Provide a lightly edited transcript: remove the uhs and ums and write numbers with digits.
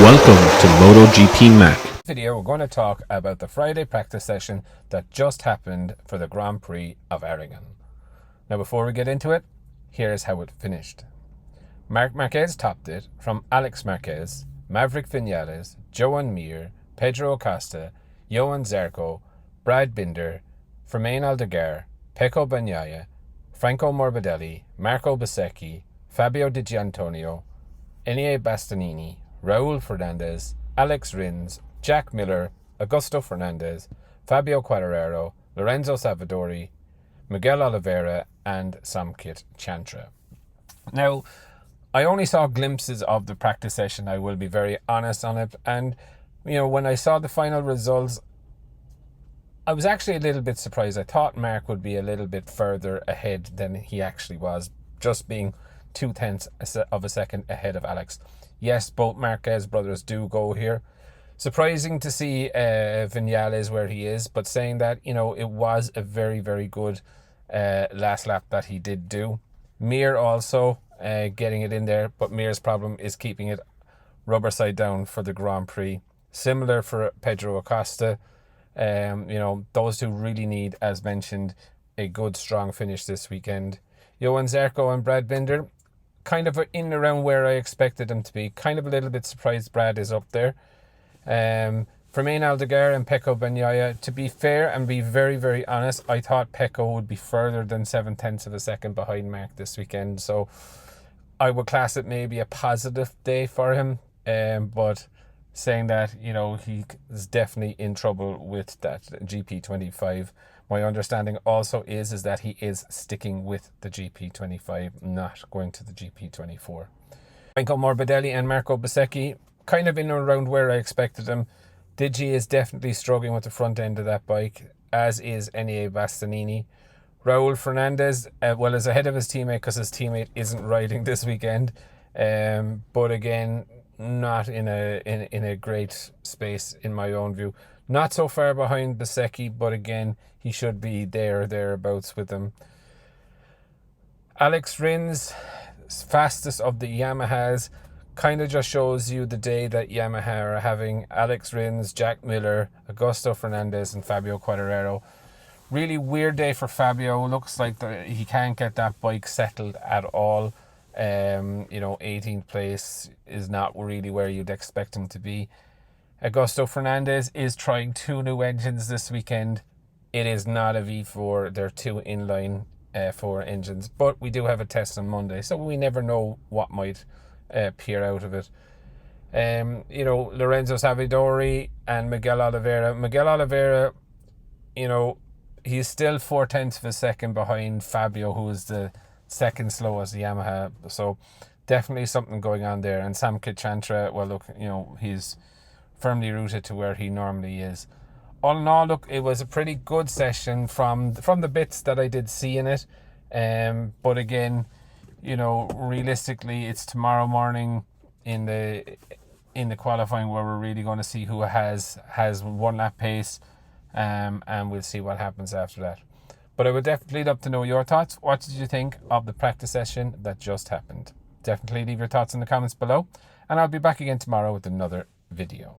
Welcome to MotoGP Mac. In this video, we're going to talk about the Friday practice session that just happened for the Grand Prix of Aragon. Now, before we get into it, here's how it finished. Marc Marquez topped it from Alex Marquez, Maverick Vinales, Joan Mir, Pedro Acosta, Johan Zarco, Brad Binder, Fermin Aldeguer, Pecco Bagnaia, Franco Morbidelli, Marco Bezzecchi, Fabio Di Giannantonio, Enea Bastianini, Raul Fernandez, Alex Rins, Jack Miller, Augusto Fernandez, Fabio Quartararo, Lorenzo Savadori, Miguel Oliveira, and Samkit Chantra. Now, I only saw glimpses of the practice session, I will be very honest on it, and when I saw the final results, I was actually a little bit surprised. I thought Mark would be a little bit further ahead than he actually was, just being 0.2 of a second ahead of Alex. Yes, both Marquez brothers do go here. Surprising to see Vinales where he is, but saying that, it was a very, very good last lap that he did do. Mir also getting it in there, but Mir's problem is keeping it rubber side down for the Grand Prix. Similar for Pedro Acosta. Those two really need, as mentioned, a good, strong finish this weekend. Johan Zarco and Brad Binder, kind of in around where I expected them to be. Kind of a little bit surprised Brad is up there. Fermin Aldeguer and Pecco Bagnaia, to be fair and be very, very honest, I thought Pecco would be further than 0.7 of a second behind Mark this weekend. So I would class it maybe a positive day for him. But saying that, he is definitely in trouble with that GP25. My understanding also is that he is sticking with the GP25, not going to the GP24. Franco Morbidelli and Marco Bezzecchi, kind of in and around where I expected them. Digi is definitely struggling with the front end of that bike, as is Enea Bastianini. Raul Fernandez, is ahead of his teammate because his teammate isn't riding this weekend. But again, not in a great space in my own view. Not so far behind Bezzecchi, but again, he should be there or thereabouts with them. Alex Rins, fastest of the Yamahas, kind of just shows you the day that Yamaha are having. Alex Rins, Jack Miller, Augusto Fernandez, and Fabio Quartararo. Really weird day for Fabio. Looks like he can't get that bike settled at all. 18th place is not really where you'd expect him to be. Augusto Fernandez is trying 2 new engines this weekend. It is not a V4. They're 2 inline 4 engines. But we do have a test on Monday, so we never know what might peer out of it. Lorenzo Savadori and Miguel Oliveira. Miguel Oliveira, he's still 0.4 of a second behind Fabio, who is the second slowest Yamaha. So definitely something going on there. And Samkit Chantra, well, look, he's firmly rooted to where he normally is. All in all, look, it was a pretty good session from the bits that I did see in it. But again, realistically, it's tomorrow morning in the qualifying where we're really going to see who has 1 lap pace, and we'll see what happens after that. But I would definitely love to know your thoughts. What did you think of the practice session that just happened? Definitely leave your thoughts in the comments below, and I'll be back again tomorrow with another video.